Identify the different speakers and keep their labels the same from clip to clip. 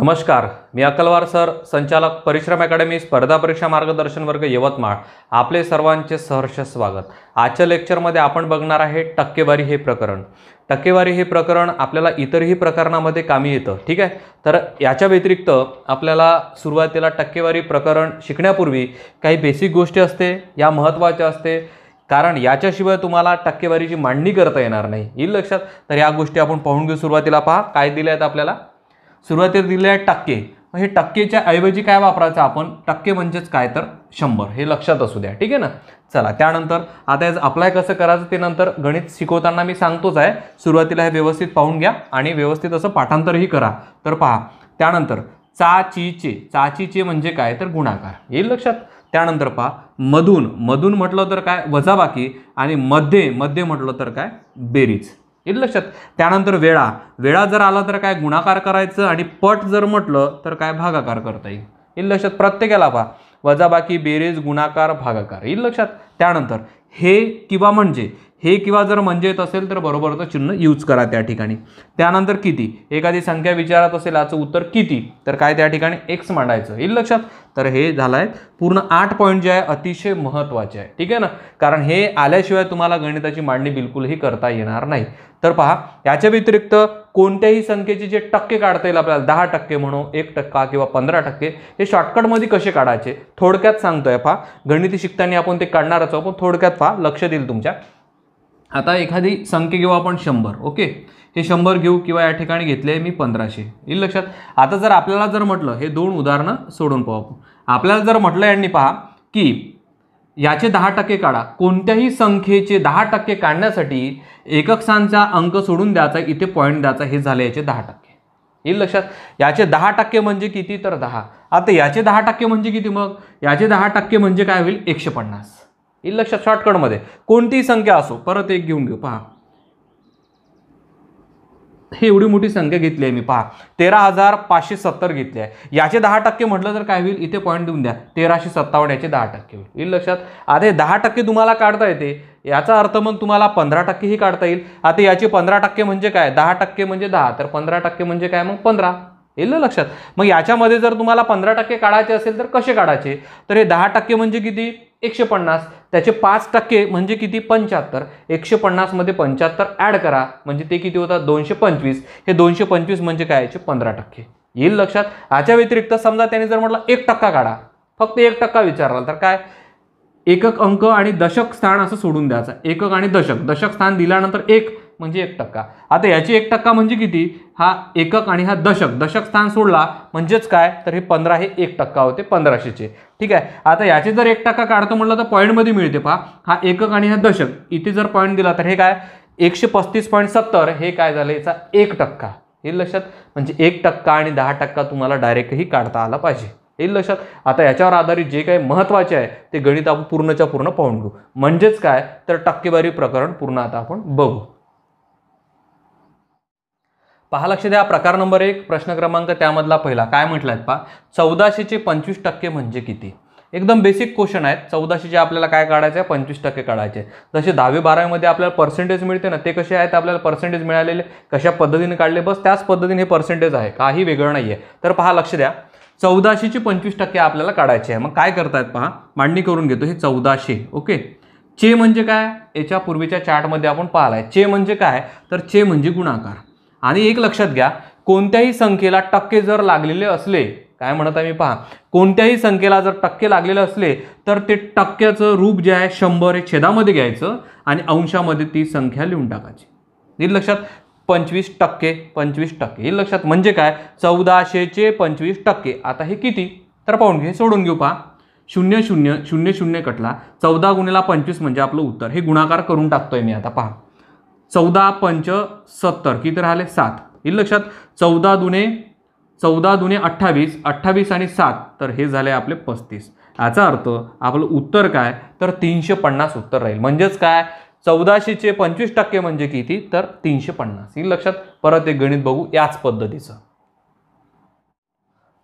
Speaker 1: नमस्कार, मी अकलवार सर, संचालक परिश्रम अकॅडमी स्पर्धा परीक्षा मार्गदर्शन वर्ग यवतमाळ. आपले सर्वांचे सहर्ष स्वागत. आजच्या लेक्चरमध्ये आपण बघणार आहे टक्केवारी हे प्रकरण. टक्केवारी हे प्रकरण आपल्याला इतरही प्रकरणामध्ये कामी येतं. ठीक आहे, तर याच्या व्यतिरिक्त आपल्याला सुरुवातीला टक्केवारी प्रकरण शिकण्यापूर्वी काही बेसिक गोष्टी असते, या महत्त्वाच्या असते, कारण याच्याशिवाय तुम्हाला टक्केवारीची मांडणी करता येणार नाही. येईल लक्षात. तर या गोष्टी आपण पाहून घेऊ. सुरुवातीला पहा काय दिले आहेत आपल्याला. सुरुवातीला दिले आहे टक्के. हे टक्केच्या ऐवजी काय वापरायचं आपण, टक्के म्हणजेच काय तर 100, हे लक्षात असू द्या. ठीक आहे ना. चला, त्यानंतर आता याचं अप्लाय कसं करायचं ते नंतर गणित शिकवताना मी सांगतोच आहे. सुरुवातीला हे व्यवस्थित पाहून घ्या आणि व्यवस्थित असं पाठांतरही करा. तर पहा, त्यानंतर चाचीचे म्हणजे काय तर गुणाकार, येईल लक्षात. त्यानंतर पहा मधून म्हटलं तर काय वजाबाकी, आणि मध्ये म्हटलं तर काय बेरीज, येईल लक्षात. त्यानंतर वेळा जर आला तर काय गुणाकार करायचं, आणि पट जर म्हटलं तर काय भागाकार करता येईल. येईल लक्षात. प्रत्येकाला पहा वजाबाकी, बेरीज, गुणाकार, भागाकार, येईल लक्षात. त्यानंतर हे किंवा जर म्हणजे येत असेल तर बरोबरचं चिन्ह यूज करा त्या ठिकाणी. त्यानंतर किती, एखादी संख्या विचारत असेल याचं उत्तर किती, तर काय त्या ठिकाणी x मांडायचं, येईल लक्षात. तर हे झालं आहे पूर्ण 8 पॉईंट जे आहे अतिशय महत्त्वाचे आहे. ठीक आहे ना, कारण हे आल्याशिवाय तुम्हाला गणिताची मांडणी बिलकुलही करता येणार नाही. तर पहा, याच्या व्यतिरिक्त कोणत्याही संख्येचे जे टक्के काढता येईल आपल्याला, 10% म्हणू, 1% किंवा 15%, हे शॉर्टकटमध्ये कसे काढायचे थोडक्यात सांगतोय. पहा, गणित शिकताना आपण ते काढणारच आहोत, पण थोडक्यात पहा, लक्ष देईल तुमच्या. आता एखादी संख्या घेऊ आपण 100. ओके, हे 100 घेऊ, किंवा या ठिकाणी घेतले मी 1500, येईल लक्षात. आता जर आपल्याला जर म्हटलं, हे 2 उदाहरणं सोडून पाहू आपण. आपल्याला जर म्हटलं यांनी पहा की याचे 10% काढा, कोणत्याही संख्येचे 10% काढण्यासाठी एकक स्थानचा अंक सोडून द्यायचा, इथे पॉईंट द्यायचा, हे झाले याचे 10%, येईल लक्षात. याचे 10% म्हणजे किती तर 10. आता याचे 10% म्हणजे किती, मग याचे 10% म्हणजे काय होईल 150, येईल लक्षात. शॉर्टकटमध्ये कोणतीही संख्या असो, परत एक घेऊन घेऊ. पहा, हे एवढी मोठी संख्या घेतली आहे मी, पहा 13,570 घेतली आहे. याचे 10% म्हटलं तर काय होईल, इथे पॉईंट देऊन द्या, 1357 याचे 10% होईल, येईल लक्षात. आता हे 10% तुम्हाला काढता येते, याचा अर्थ मग तुम्हाला 15% ही काढता येईल. आता याचे 15% म्हणजे काय, 10% म्हणजे 10, तर 15% म्हणजे काय मग 15, येईल लक्षात. मग याच्यामध्ये जर तुम्हाला 15% काढायचे असेल तर कसे काढायचे, तर हे 10% म्हणजे किती 150, त्याचे 5% म्हणजे किती 75, 150 मध्ये 75 ऍड करा, म्हणजे ते किती होतात 225. हे 225 म्हणजे काय याचे 15%, येईल लक्षात. याच्या व्यतिरिक्त समजा त्याने जर म्हटलं 1% काढा, फक्त 1% विचारला तर काय एकक अंक आणि दशक स्थान असं सोडून द्यायचं. एकक आणि दशक स्थान दिल्यानंतर 1 म्हणजे 1%. आता याची 1% म्हणजे किती, हा एकक आणि हा दशक स्थान सोडला म्हणजेच काय, तर हे 15 हे 1% होते 1500चे. ठीक आहे. आता याचे जर 1% काढतो म्हटलं तर पॉईंटमध्ये मिळते. पहा, हा एकक आणि हा दशक, इथे जर पॉईंट दिला तर हे काय 135.70, हे काय झालं याचा 1%, येईल लक्षात. म्हणजे 1% आणि 10% तुम्हाला डायरेक्टही काढता आला पाहिजे, येईल लक्षात. आता याच्यावर आधारित जे काही महत्त्वाचे आहे ते गणित आपण पूर्णच्या पूर्ण पाहून घेऊ. म्हणजेच काय तर टक्केवारी प्रकरण पूर्ण आता आपण बघू. पहा, लक्ष द्या. प्रकार नंबर 1, प्रश्न क्रमांक त्यामधला पहिला काय म्हटलाय पहा, 1400चे 25% म्हणजे किती. एकदम बेसिक क्वेश्चन आहे. 1400चे आपल्याला काय काढायचे, 25% काढायचे. जसे 10वी 12वी मध्ये आपल्याला पर्सेंटेज मिळते ना, ते कसे आहेत, आपल्याला पर्सेंटेज मिळालेले कशा पद्धतीने काढले, बस त्याच पद्धतीने हे पर्सेंटेज आहे, काही वेगळं नाहीये. तर पहा, लक्ष द्या, 1400चे 25% आपल्याला काढायचे आहे. मग काय करतायत पहा, मांडणी करून घेतो. हे 1400. ओके, चे म्हणजे काय, याच्या पूर्वीच्या चार्टमध्ये आपण पाहिलाय. चे म्हणजे काय, तर चे म्हणजे गुणाकार. आणि एक लक्षात घ्या, कोणत्याही संख्येला टक्के जर लागलेले असले, काय म्हणत आहे मी पहा, कोणत्याही संख्येला जर टक्के लागलेले असले तर ते टक्क्याचं रूप जे आहे 100 हे छेदामध्ये घ्यायचं आणि अंशामध्ये ती संख्या लिहून टाकायची, येईल लक्षात. 25%, येईल लक्षात. म्हणजे काय 1400चे 25%. आता हे किती तर पाहून घे, सोडून घेऊ. पहा, 0 0 0 0 कटला, 14 गुणिले 25 म्हणजे आपलं उत्तर. हे गुणाकार करून टाकतोय मी. आता पहा, 14 पंच 70, किती राहिले 7, येईल लक्षात. 14 दुने 28, 28 आणि 7, तर हे झाले आपले 35. याचा अर्थ आपलं उत्तर काय तर 350 उत्तर राहील. म्हणजेच काय 1400चे 25% म्हणजे किती तर 350, येईल लक्षात. परत एक गणित बघू याच पद्धतीचं.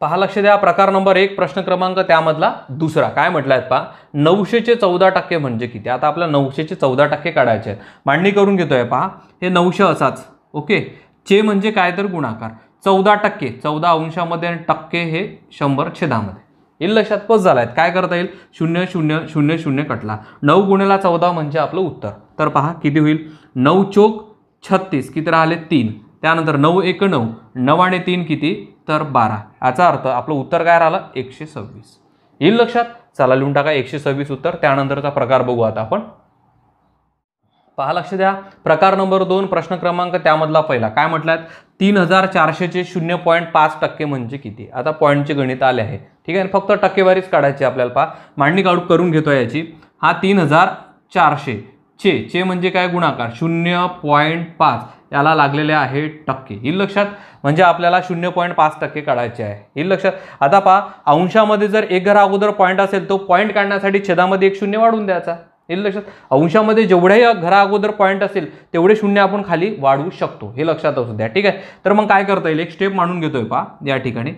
Speaker 1: पहा, लक्ष द्या. प्रकार नंबर 1, प्रश्न क्रमांक त्यामधला दुसरा काय म्हटलाय पहा, 900चे 14% म्हणजे किती. आता आपल्याला 900चे 14% काढायचे आहेत. मांडणी करून घेतोय. पहा, हे 900 असाच. ओके, चे म्हणजे काय तर गुणाकार. 14%, 14 अंशामध्ये आणि टक्के हे 100 छेदामध्ये. येईल लक्षात? पस झालाय. काय करता येईल? 0 0 0 0 कटला. 9 गुणिले 14 म्हणजे आपलं उत्तर. तर पहा किती होईल? 9 चोक 36, किती राहिले? 3. त्यानंतर 9 1 9, 9 आणि 3 किती? तर 12. याचा अर्थ आपलं उत्तर काय राहिलं? 126. येईल लक्षात? चला लिहून टाका 126 उत्तर. त्यानंतरचा प्रकार बघू आता आपण. पहा, लक्ष द्या. प्रकार नंबर 2, प्रश्न क्रमांक त्यामधला पहिला. काय म्हटलात? 3400 चे 0.5% म्हणजे किती? आता पॉईंटचे गणित आले आहे. ठीक आहे, फक्त टक्केवारीच काढायची आपल्याला. पहा, मांडणी करून घेतोय याची. हा 3400 चे म्हणजे काय? गुणाकार 0.5, याला लागलेले आहे टक्के. येईल लक्षात? म्हणजे आपल्याला 0.5% काढायचे आहे. येईल लक्षात? आता पहा, अंशामध्ये जर एक घरा अगोदर पॉईंट असेल, तो पॉईंट काढण्यासाठी छेदामध्ये एक शून्य वाढवून द्यायचा. येईल लक्षात? अंशामध्ये जेवढ्याही घरा अगोदर पॉईंट असेल तेवढे शून्य आपण खाली वाढवू शकतो. हे लक्षात असू द्या. ठीक आहे, तर मग काय करता येईल? एक स्टेप मांडून घेतोय. पहा, या ठिकाणी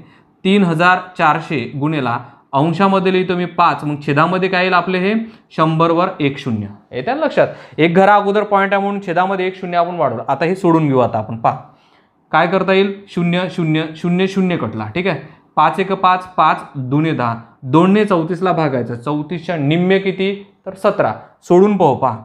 Speaker 1: 3400 गुणिला अंशामध्ये लिहितो मी 5, मग छेदामध्ये काय येईल आपले? हे 100 वर 1 0. येत्या लक्षात? एक घरा अगोदर पॉईंट आहे म्हणून छेदामध्ये 1 0 आपण वाढवलं. आता हे सोडून घेऊ. आता आपण पहा काय करता येईल? 0 0 0 0 कटला. ठीक आहे, 5 1 5, 5 2 10, 2 ने 34 ला भागायचं. 34च्या निम्मे किती? तर 17. सोडून पाहू. पहा,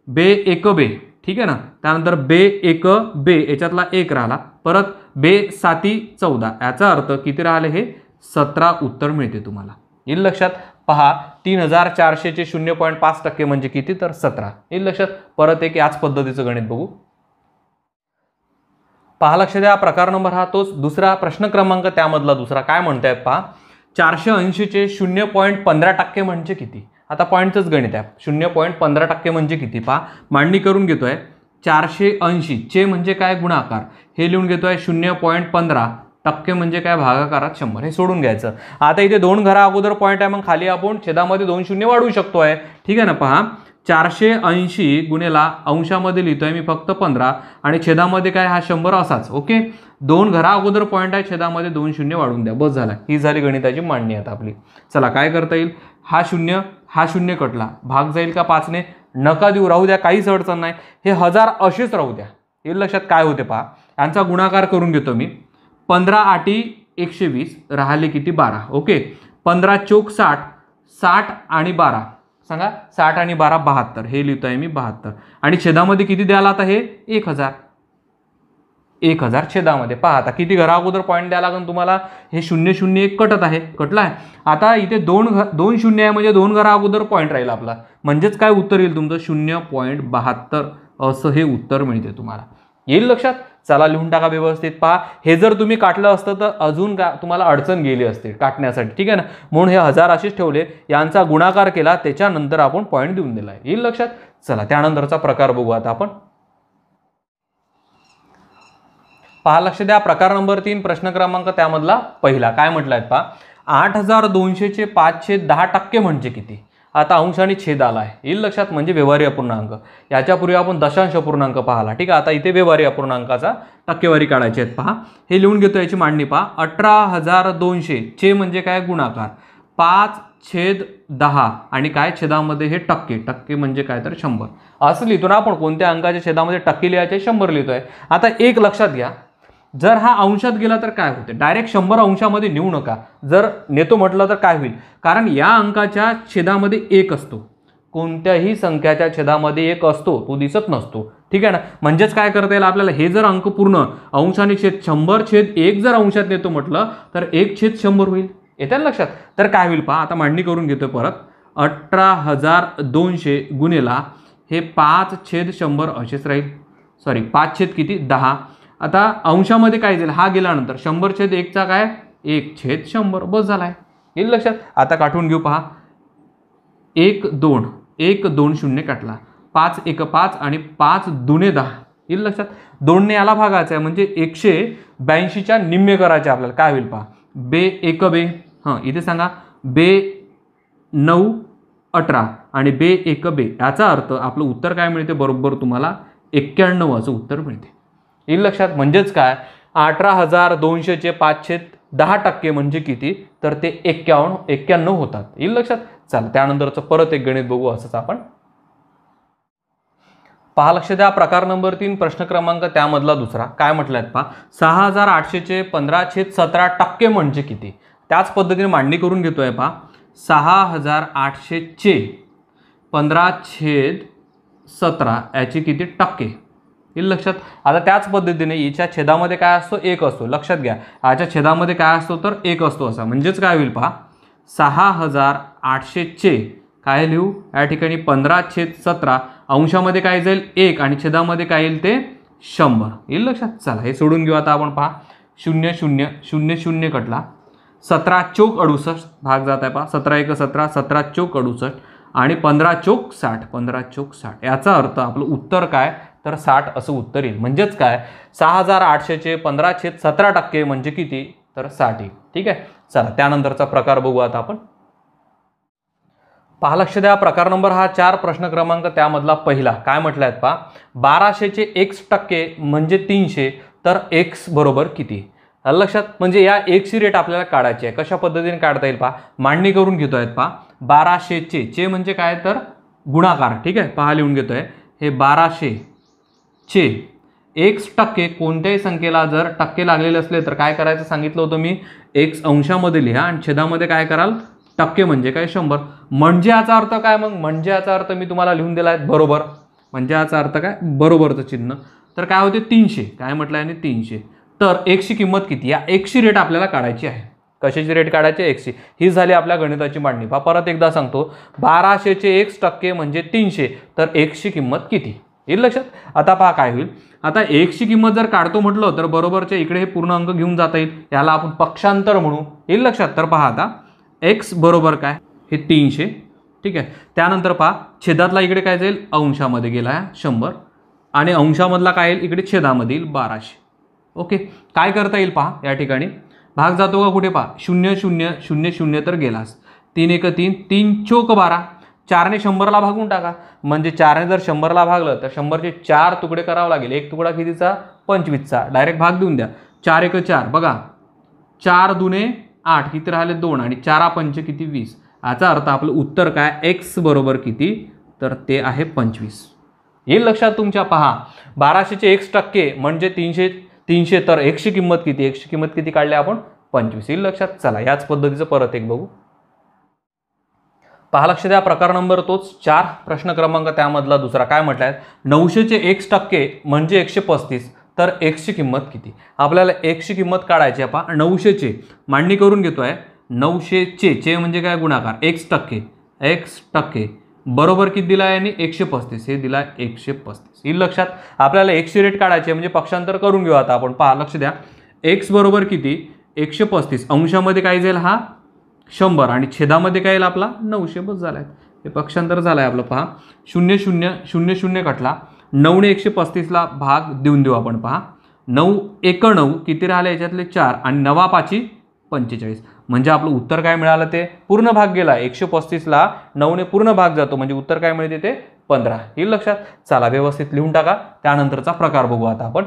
Speaker 1: बे 1 बे. ठीक आहे ना. त्यानंतर बे 1 बे, याच्यातला 1 राहिला. परत बे 7 14, याचा अर्थ किती राहिले? हे 17 उत्तर मिळते तुम्हाला. येईल लक्षात? पहा, 3400 चे 0.5% म्हणजे किती? तर 17. येईल लक्षात? परत एक याच पद्धतीचं गणित बघू. पहा, लक्ष द्या. प्रकार नंबर हा तोच दुसरा. प्रश्न क्रमांक त्यामधला दुसरा. काय म्हणतायत? पहा, 480 चे 0.15% म्हणजे किती? आता पॉईंटचंच गणित आहे. 0.15% म्हणजे किती? पहा, मांडणी करून घेतोय. 480 चे म्हणजे काय? गुणाकार. हे लिहून घेतोय 0.15% म्हणजे काय? भागाकारात 100. हे सोडून घ्यायचं. आता इथे 2 घरा अगोदर पॉईंट आहे, मग खाली आपण छेदामध्ये 2 शून्य वाढवू शकतोय. ठीक आहे ना. पहा, 480 गुणिला अंशामध्ये लिहितोय मी फक्त 15 आणि छेदामध्ये काय? हा 100 असाच. ओके, 2 घरा अगोदर पॉईंट आहे, छेदामध्ये 2 शून्य वाढवून द्या. बस झाला. ही झाली गणिताची मांडणी आता आपली. चला काय करता येईल? हा 0 हा 0 कटला. भाग जाईल का 5 ने? नका देऊ, राहू द्या, काहीच अडचण नाही. हे 1000 असेच राहू द्या. येईल लक्षात? काय होते? पहा, यांचा गुणाकार करून घेतो मी. 15 8 120, राहिले किती? 12. ओके, 15 चोक 60, 60 आणि 12 सांगा. 60 आणि 12 72. हे लिहितोय मी 72. आणि छेदामध्ये किती द्यायला? आता हे 1000. 1000 छेदामध्ये. पहा, आता किती घरा अगोदर पॉईंट द्यायला लागेल तुम्हाला? हे 0 0 1 कटत आहे. कटला आहे. आता इथे 2 शून्य आहे म्हणजे 2 घरा अगोदर पॉईंट राहील आपला. म्हणजेच काय उत्तर येईल तुमचं? 0.72 असं हे उत्तर मिळते तुम्हाला. येईल लक्षात? चला लिहून टाका व्यवस्थित. पहा, हे जर तुम्ही काटलं असतं तर अजून का तुम्हाला अडचण गेली असते काटण्यासाठी. ठीक आहे ना. म्हणून हे 1000 असेच ठेवले. यांचा गुणाकार केला, त्याच्यानंतर आपण पॉईंट देऊन दिला. येईल लक्षात? चला त्यानंतरचा प्रकार बघू आता आपण. पहा, लक्ष द्या. प्रकार नंबर 3, प्रश्न क्रमांक त्यामधला पहिला. काय म्हटलंय? पहा, 8200 चे 5/10% म्हणजे किती? आता अंश आणि छेद आला आहे. येईल लक्षात? म्हणजे व्यवहारी अपूर्णांक. याच्यापूर्वी आपण दशांश अपूर्णांक पाहिला. ठीक आहे, आता इथे व्यवहारी अपूर्णांकाचा टक्केवारी काढायची आहेत. पहा, हे लिहून घेतो. याची मांडणी पहा. 18200 चे म्हणजे काय? गुणाकार 5/10 आणि काय? छेदामध्ये हे टक्के. टक्के म्हणजे काय? तर 100 असं लिहितो ना आपण. कोणत्या अंकाच्या छेदामध्ये टक्के लिहायचे? 100 लिहितोय. आता एक लक्षात घ्या, जर हा अंशात गेला तर काय होते? डायरेक्ट 100 अंशामध्ये नेऊ नका. जर नेतो म्हटलं तर काय होईल? कारण या अंकाच्या छेदामध्ये 1 असतो. कोणत्याही संख्याच्या छेदामध्ये 1 असतो, तो दिसत नसतो. ठीक आहे ना. म्हणजेच काय करता येईल आपल्याला? हे जर अंक पूर्ण अंश आणि छेद 100/1 जर अंशात नेतो म्हटलं तर 1/100 होईल. येत्या लक्षात? तर काय होईल? पहा, आता मांडणी करून घेतोय परत. 18200 गुणिला हे 5/100 असेच राहील. सॉरी, 5 किती? 10. आता अंशामध्ये काय जाईल? हा गेल्यानंतर 100/1 चा काय? 1/100. बस झालाय. येईल लक्षात? आता काढून घेऊ. पहा, 1 2 1 2 0 काटला. 5 1 5 आणि 5 2 10. येईल लक्षात? 2 ने याला भागायचं आहे म्हणजे 182च्या निम्मे करायचे आपल्याला. काय होईल? पहा, बे 1 बे, इथे सांगा, बे 9 18 आणि बे 1 बे. याचा अर्थ आपलं उत्तर काय मिळते? बरोबर तुम्हाला 91 असं उत्तर मिळते. येईल लक्षात? म्हणजेच काय? 18200 चे 5/10% म्हणजे किती? तर ते 91 होतात. येईल लक्षात? चला त्यानंतरचं परत एक गणित बघू असंच आपण. पहा लक्ष द्या, प्रकार नंबर 3 प्रश्न क्रमांक त्यामधला दुसरा काय म्हटलं आहे पहा, 6800 चे 15/17% म्हणजे किती. त्याच पद्धतीने मांडणी करून घेतोय पहा, 6800 चे 15/17 याचे किती टक्के येईल लक्षात. आता त्याच पद्धतीने याच्या छेदामध्ये काय असतो, 1 असतो. लक्षात घ्या, याच्या छेदामध्ये काय असतो तर 1 असतो असा. म्हणजेच काय होईल पहा, 6800 चे काय लिहू या ठिकाणी 15/17 अंशामध्ये काय जाईल 1 आणि छेदामध्ये काय येईल ते 100 येईल लक्षात. चला हे सोडून घेऊ आता आपण. पहा 0 0 0 0 कटला, 17 चौक 68 भाग जात आहे पहा, 17 1 17 17 चौक 68 आणि 15 चौक 60 15 चौक 60. याचा अर्थ आपलं उत्तर काय तर 60 असं उत्तर येईल. म्हणजेच काय 6800 चे 15/17% म्हणजे किती तर 60. ठीक आहे. चला त्यानंतरचा प्रकार बघू आता आपण. पहा लक्ष द्या, प्रकार नंबर हा 4 प्रश्न क्रमांक त्यामधला पहिला काय म्हटलं आहे पहा, 1200 चे x% म्हणजे 300 तर x बरोबर किती. लक्षात म्हणजे या x ची रेट आपल्याला काढायची आहे. कशा पद्धतीने काढता येईल पहा, मांडणी करून घेतोय पहा. 1200 चे म्हणजे काय तर गुणाकार. ठीक आहे, पहा लिहून घेतोय हे 1200 चे x% कोणत्याही संख्येला जर टक्के लागलेले असले तर काय करायचं सांगितलं होतं मी, x अंशामध्ये लिहा आणि छेदामध्ये काय कराल टक्के म्हणजे काय 100. म्हणजे याचा अर्थ काय मग, म्हणजे याचा अर्थ मी तुम्हाला लिहून दिला आहे बरोबर. म्हणजे याचा अर्थ काय बरोबरचं चिन्ह. तर काय होते 300. काय म्हटलं आहे 300. तर x ची किंमत किती, या x ची रेट आपल्याला काढायची आहे. कशाची रेट काढायची, x ची. ही झाली आपल्या गणिताची मांडणी. पहा परत एकदा सांगतो, 1200 चे x% म्हणजे 300 तर x ची किंमत किती येईल लक्षात. आता पहा काय होईल, आता x ची किंमत जर काढतो म्हटलं तर बरोबरच्या इकडे हे पूर्ण अंक घेऊन जाता येईल. याला आपण पक्षांतर म्हणू येईल लक्षात. तर पहा आता x बरोबर काय हे 300. ठीक आहे. त्यानंतर पहा छेदातला इकडे काय जाईल अंशामध्ये गेला 100 आणि अंशामधला काय येईल इकडे छेदामध्ये येईल 1200. ओके. काय करता येईल पहा, या ठिकाणी भाग जातो का कुठे पहा, 0 0 0 0 तर गेलास, 3 1 3 3 चौक 12, 4 ने 100 ला भागून टाका. म्हणजे 4 ने जर 100 ला भागलं तर 100 चे 4 तुकडे करावे लागेल. एक तुकडा कितीचा 25चा, डायरेक्ट भाग देऊन द्या. 4 1 4 बघा, 4 2 8 किती राहिले 2 आणि 4 5 किती 20. याचा अर्थ आपलं उत्तर काय x बरोबर किती तर ते आहे 25 येईल लक्षात तुमच्या. पहा 1200 चे x% म्हणजे 300 तर x ची किंमत किती, x ची किंमत किती काढली आपण 25 येईल लक्षात. चला याच पद्धतीचं परत एक बघू. पहा लक्ष द्या, प्रकार नंबर तोच 4 प्रश्न क्रमांक त्यामधला दुसरा काय म्हटलाय, 900 चे x% म्हणजे 135 तर x ची किंमत किती. आपल्याला x ची किंमत काढायची आहे. पहा 900 चे मांडणी करून घेतोय. 900 चे म्हणजे काय गुणाकार x% बरोबर किती दिला आहे आणि 135 हे दिला 135 येईल लक्षात. आपल्याला x ची रेट काढायची म्हणजे पक्षांतर करून घेऊ आता आपण. पहा लक्ष द्या, x बरोबर किती 135 अंशामध्ये काय जाईल हा 100 आणि छेदामध्ये काय येईल आपला 900 बस झालाय. हे पक्षांतर झालाय आपलं. पहा 0 0 0 0 कटला, 9 ने 135 ला भाग देऊन देऊ आपण. पहा 9 1 9 किती राहिले याच्यातले 4 आणि 9 5 45 म्हणजे आपलं उत्तर काय मिळालं ते पूर्ण भाग गेला. 135 ला 9 ने पूर्ण भाग जातो म्हणजे उत्तर काय मिळते ते 15 येईल लक्षात. चला व्यवस्थित लिहून टाका. त्यानंतरचा प्रकार बघू आता आपण.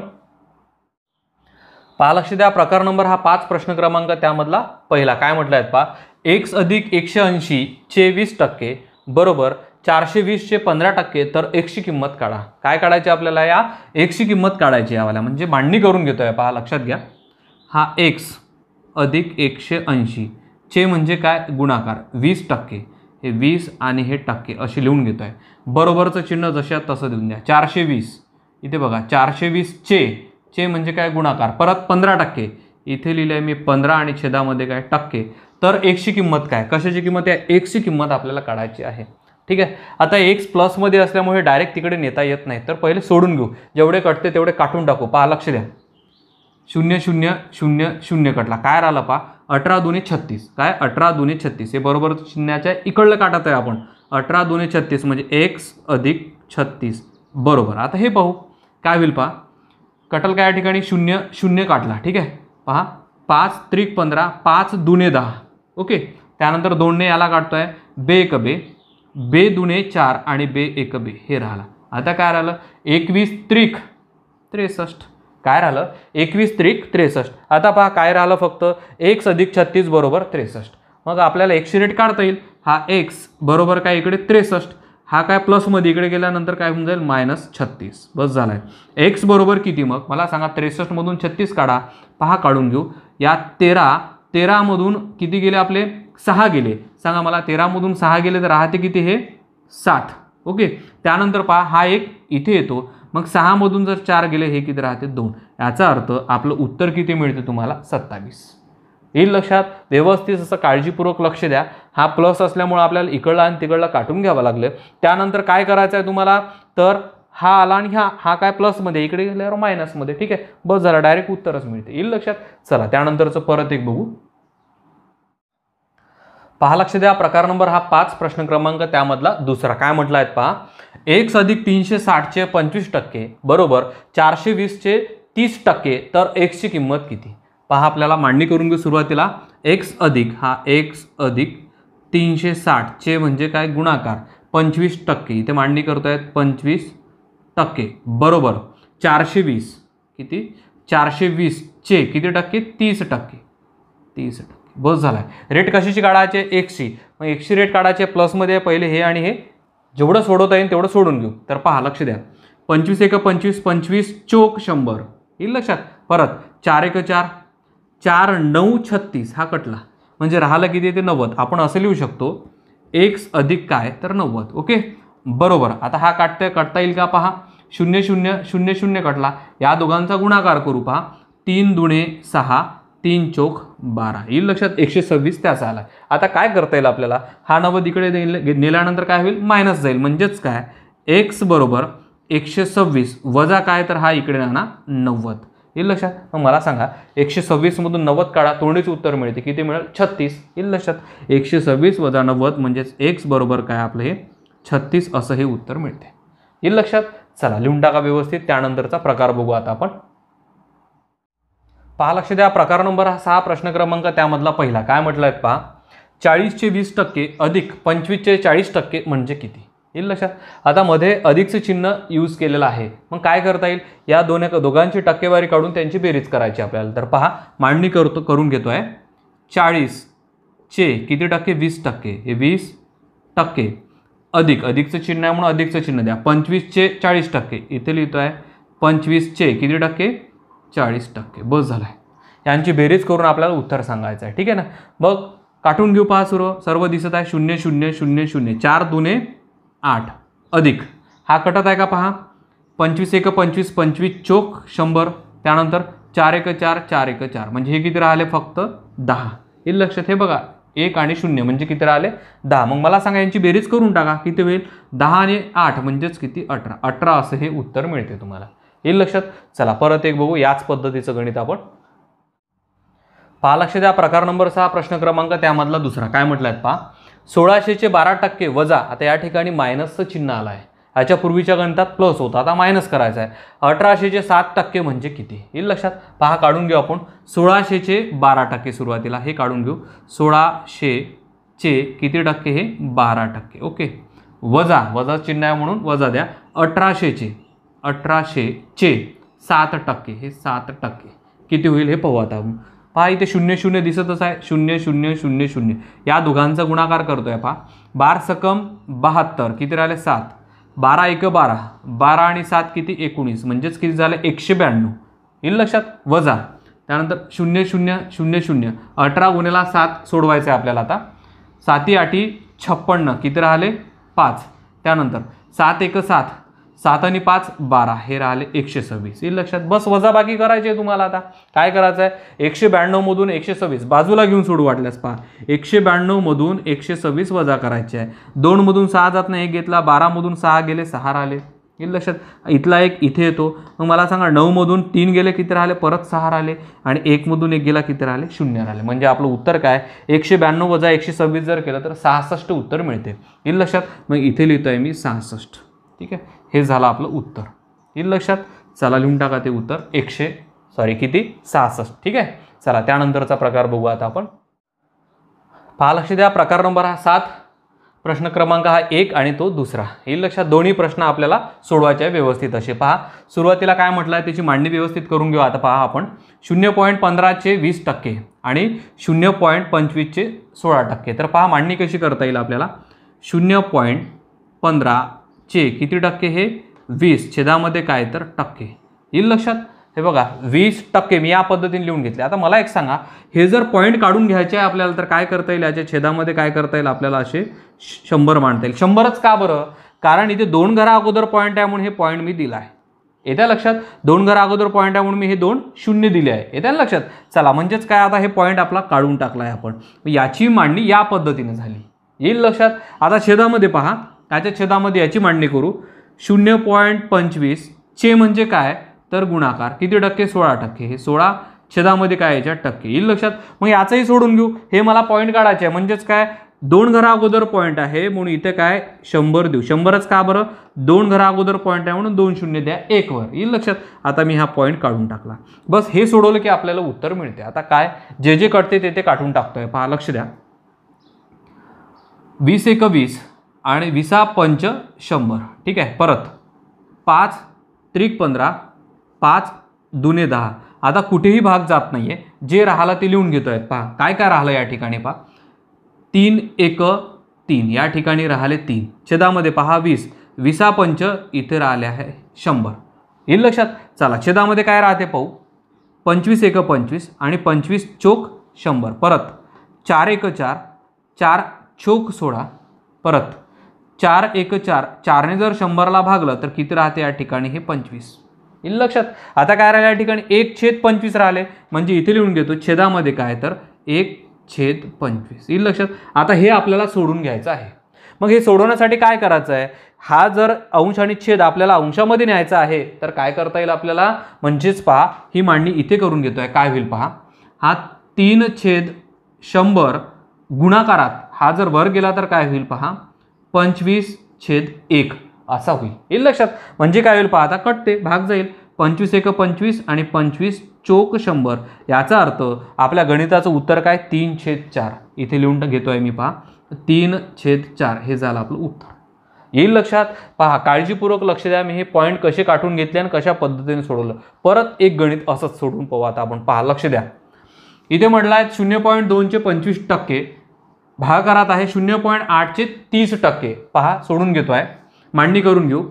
Speaker 1: पहा लक्ष द्या, प्रकार नंबर हा 5 प्रश्न क्रमांक त्यामधला पहिला काय म्हटलं आहे पहा, x अधिक 180 चे 20% बरोबर 420 चे 15% तर x ची किंमत काढा. काय काढायची आपल्याला, या x ची किंमत काढायची यावाला. म्हणजे मांडणी करून घेतोय. पहा लक्षात घ्या, हा x अधिक 180 चे म्हणजे काय गुणाकार 20%, हे 20 आणि हे टक्के असे लिहून घेतोय. बरोबरचं चिन्ह जशात तसं देऊन द्या. 420 इथे बघा, 420 चे म्हणजे काय गुणाकार, परत 15% इथे लिहिलंय मी 15 आणि छेदामध्ये काय टक्के. तर x ची किंमत काय, कशाची किंमत आहे, x ची किंमत आपल्याला काढायची आहे. ठीक आहे. आता x प्लसमध्ये असल्यामुळे डायरेक्ट तिकडे नेता येत नाही, तर पहिले सोडून घेऊ. जेवढे कटते तेवढे काटून टाकू. पहा लक्ष द्या, 0 0 0 0 कटला, काय राहिलं पहा 18 2 36, काय 18 2 36 हे बरोबर चिन्हाच्या इकडलं काटत आहे आपण. 18 2 36 म्हणजे x अधिक 36 बरोबर. आता हे पाहू काय होईल. पहा कटल काय या ठिकाणी 0 0 काटला. ठीक आहे. पहा 5 त्रिक 15 5 2 10. ओके. त्यानंतर 2 ने याला काढतोय बे 1 बे, बे 2 4 आणि बे 1 बे हे राहिला. आता काय राहिलं 21 त्रिक 63, काय राहिलं 21 त्रिक 63. आता पहा काय राहिलं फक्त x अधिक 36 बरोबर 63. मग आपल्याला x ची रेट काढता येईल. हा x बरोबर काय इकडे 63, हा काय प्लसमध्ये इकडे गेल्यानंतर काय होऊन जाईल -36. बस झालाय. एक्स बरोबर किती मग मला सांगा. 63 मधून 36 काढा. पहा काढून घेऊ. या 13 मधून किती गेले आपले 6 गेले. सांगा मला 13 मधून 6 गेले तर राहते किती हे 60. ओके. त्यानंतर पहा हा एक इथे येतो. मग 6 मधून जर 4 गेले हे किती राहते 2. याचा अर्थ आपलं उत्तर किती मिळते तुम्हाला 27. येईल लक्षात. व्यवस्थित असं काळजीपूर्वक लक्ष द्या. हा प्लस असल्यामुळे आपल्याला इकडला आणि तिकडला काटून घ्यावं लागलं. त्यानंतर काय करायचं आहे तुम्हाला तर हा आला आणि हा काय प्लसमध्ये इकडे गेल्यावर मायनसमध्ये. ठीक आहे. बस झाला. डायरेक्ट उत्तरच मिळते. येईल लक्षात. चला त्यानंतरचं परत एक बघू. पहा लक्ष द्या. प्रकार नंबर हा 5 प्रश्न क्रमांक त्यामधला दुसरा काय म्हटलं आहे पहा. x अधिक 360 चे 25% बरोबर 420 चे 30% तर x ची किंमत किती. पहा आपल्याला मांडणी करून घेऊ. सुरुवातीला x अधिक 360 चे म्हणजे काय गुणाकार 25% इथे मांडणी करतोय 25% बरोबर 420 किती 420 चे किती टक्के 30%. बस झालाय. रेट कशाची काढायचे एक्सची. मग एक्सची रेट काढायचे प्लसमध्ये पहिले हे आणि हे जेवढं सोडवता येईल तेवढं सोडून घेऊ. तर पहा लक्ष द्या. 25 1 25 25 चोक 100 येईल लक्षात. परत 4 1 4 4 9 36 हा कटला म्हणजे राहिला किती ते 90. आपण असं लिहू शकतो एक्स अधिक काय तर 90. ओके बरोबर. आता हा काढता येईल का पहा. 0 0 0 0 कटला. या दोघांचा गुणाकार करू पहा. 3 दुणे 6 3 चोक 12 येईल लक्षात. 126 त्याचा आला. आता काय करता येईल आपल्याला. हा 90 इकडे नेल्यानंतर काय होईल मायनस जाईल. म्हणजेच काय एक्स बरोबर 126 वजा काय तर हा इकडे राहणार 90 येईल लक्षात. मग मला सांगा 126 मधून 90 काढा. तोंडीच उत्तर मिळते. किती मिळेल 36 येईल लक्षात. 126 वजा 90 म्हणजेच एक्स बरोबर काय आपलं हे 36 असं हे उत्तर मिळते. येईल लक्षात. चला लिहून टाका व्यवस्थित. त्यानंतरचा प्रकार बघू आता आपण. पहा लक्ष द्या. प्रकार नंबर 6 प्रश्न क्रमांक त्यामधला पहिला काय म्हटलं आहे पहा. 40 चे 20% अधिक 25 चे 40% म्हणजे किती येईल लक्षात. आता मध्ये अधिकचे चिन्ह यूज केलेलं आहे. मग काय करता येईल. या दोघांची टक्केवारी काढून त्यांची बेरीज करायची आपल्याला. तर पहा मांडणी करून घेतोय. 40 चे किती टक्के 20% हे 20% अधिकचं चिन्ह आहे म्हणून अधिकचं चिन्ह द्या. 25 चे 40% इथे लिहितोय. 25 चे किती टक्के 40%. बस झालाय. यांची बेरीज करून आपल्याला उत्तर सांगायचं आहे. ठीक आहे ना. मग काटून घेऊ. पहा सर्व दिसत आहे 0 0 0 0 4 दुणे 8 अधिक हा कटत आहे का पहा. 25 1 25 25 चोक 100 त्यानंतर 4 1 4 4 1 4 म्हणजे हे किती राहिले फक्त 10 येईल लक्षात. हे बघा 1 आणि 0 म्हणजे किती राहिले 10. मग मला सांगा यांची बेरीज करून टाका. किती होईल 10 आणि 8 म्हणजेच किती 18 असं हे उत्तर मिळते तुम्हाला. येईल लक्षात. चला परत एक बघू याच पद्धतीचं गणित आपण. पहा लक्ष द्या. प्रकार नंबर 6 प्रश्न क्रमांक त्यामधला दुसरा काय म्हटलं आहे पहा. 1600 चे 12% वजा आता या ठिकाणी मायनसचं चिन्ह आलं आहे. याच्या पूर्वीच्या गणितात प्लस होता. आता मायनस करायचं आहे. 1800 चे 7% म्हणजे किती येईल लक्षात. पहा काढून घेऊ आपण. 1600 चे 12% सुरुवातीला हे काढून घेऊ. 1600 चे किती टक्के हे 12%. ओके वजा चिन्ह आहे म्हणून वजा द्या. 1800 चे 7% हे 7% किती होईल हे पाहू आता. पहा इथे 0 0 दिसतच आहे. 0 0 0 0 या दोघांचा गुणाकार करतोय पहा. 12 सकम 72 किती राहिले 7. 12 1 12 12 आणि 7 किती 19 म्हणजेच किती झाले 192 येईल लक्षात. वजा त्यानंतर 0 0 0 0 18 गुणिले 7 सोडवायचं आहे आपल्याला. आता 7 8 56 किती राहिले 5. त्यानंतर 7 1 7 7 आणि 5 12 हे राहिले 126 येईल लक्षात. बस वजाबाकी करायची आहे तुम्हाला. आता काय करायचं आहे 192 मधून 126 बाजूला घेऊन सोडू वाटल्यास पहा. 192 मधून 126 वजा करायचे आहे. 2 मधून 6 जात नाही 1 घेतला. 12 मधून 6 गेले 6 राहिले येईल लक्षात. इथला एक इथे येतो. मग मला सांगा 9 मधून 3 गेले किती राहिले परत 6 राहिले आणि 1 मधून 1 गेला किती राहिले 0 राहिले. म्हणजे आपलं उत्तर काय 192 वजा 126 जर केलं तर 66 उत्तर मिळते येईल लक्षात. मग इथे लिहितोय मी 66. ठीक आहे. हे झालं आपलं उत्तर येईल लक्षात. चला लिहून टाका ते उत्तर किती 66. ठीक आहे. चला त्यानंतरचा प्रकार बघू आता आपण. पहा लक्ष द्या. प्रकार नंबर 7 प्रश्न क्रमांक 1 आणि तो दुसरा येईल लक्षात. दोन्ही प्रश्न आपल्याला सोडवायचे व्यवस्थित असे. पहा सुरुवातीला काय म्हटलं आहे त्याची मांडणी व्यवस्थित करून घेऊ. आता पहा आपण 0.15 चे 20% आणि 0.25 चे 16%. तर पहा मांडणी कशी करता येईल आपल्याला. 0.15 15 चे किती टक्के हे 20 छेदामध्ये काय तर टक्के येईल लक्षात. हे बघा 20% मी या पद्धतीने लिहून घेतले. आता मला एक सांगा, हे जर पॉईंट काढून घ्यायचे आहे आपल्याला तर काय करता येईल, याच्या छेदामध्ये काय करता येईल आपल्याला, असे 100 मांडता येईल. 100च का बरं, कारण इथे 2 घरा अगोदर पॉईंट आहे म्हणून हे पॉईंट मी दिला आहे. येत्या लक्षात, 2 घरा अगोदर पॉईंट आहे म्हणून मी हे 2 शून्य दिले आहे. येत्या लक्षात. चला म्हणजेच काय, आता हे पॉईंट आपला काढून टाकला आहे आपण. याची मांडणी या पद्धतीने झाली. येईल लक्षात. आता छेदामध्ये पहा, याच्या छेदामध्ये याची मांडणी करू. 0.25 चे म्हणजे काय तर गुणाकार किती टक्के, 16%. हे 16 छेदामध्ये काय याच्या टक्के येईल लक्षात. मग याचंही सोडून घेऊ. हे मला पॉईंट काढायचे आहे म्हणजेच काय, 2 घरा अगोदर पॉईंट आहे म्हणून इथे काय 100 देऊ. 100च का बरं, 2 घरा अगोदर पॉईंट आहे म्हणून 2 शून्य द्या 1 वर. येईल लक्षात. आता मी हा पॉईंट काढून टाकला. बस हे सोडवलं की आपल्याला उत्तर मिळते. आता काय, जे जे कळते ते काढून टाकतोय. पहा लक्ष द्या. 20 × 20 आणि 20 × 5 100. ठीक आहे. परत 5 × 15 5 × 2 10. आता कुठेही भाग जात नाहीये, जे राहिला ते लिहून घेतोय. पहा काय काय राहिलं या ठिकाणी. पहा 3 × 1 3 या ठिकाणी राहिले 3 छेदामध्ये पहा 20 20 × 5 इथे राहिले आहे 100. येईल लक्षात. चला छेदामध्ये काय राहते पाहू. 25 × 1 25 आणि 25 चोक 100. परत 4 × 1 4 4 चोक 16. परत 4 × 1 4 4ने जर 100ला भागलं तर किती राहते या ठिकाणी, हे 25. येईल लक्षात. आता काय राहिले या ठिकाणी 1/25 राहिले म्हणजे इथे लिहून घेतो छेदामध्ये काय तर 1/25. येईल लक्षात. आता हे आपल्याला सोडून घ्यायचं आहे. मग हे सोडवण्यासाठी काय करायचं आहे, हा जर अंश आणि छेद आपल्याला अंशामध्ये न्यायचा आहे तर काय करता येईल आपल्याला, म्हणजेच पहा ही मांडणी इथे करून घेतोय. काय होईल पहा, हा 3/100 गुणाकारात हा जर वर गेला तर काय होईल पहा, 25/1 असा होईल. येईल लक्षात. म्हणजे काय होईल पहा, आता कटते भाग जाईल. 25 × 1 25 आणि 25 चोक 100. याचा अर्थ आपल्या गणिताचं उत्तर काय, 3/4. इथे लिहून घेतोय मी. पहा 3/4 हे झालं आपलं उत्तर. येईल लक्षात. पहा काळजीपूर्वक लक्ष द्या. मी हे पॉईंट कसे काढून घेतले आणि कशा पद्धतीने सोडवलं. परत एक गणित असंच सोडून पाहू आता आपण. पहा लक्ष द्या. इथे म्हटलं आहे 0.2 चे 25% भागाकारात आहे 0.8 चे 30%. पहा सोडून घेतोय, मांडणी करून घेऊ.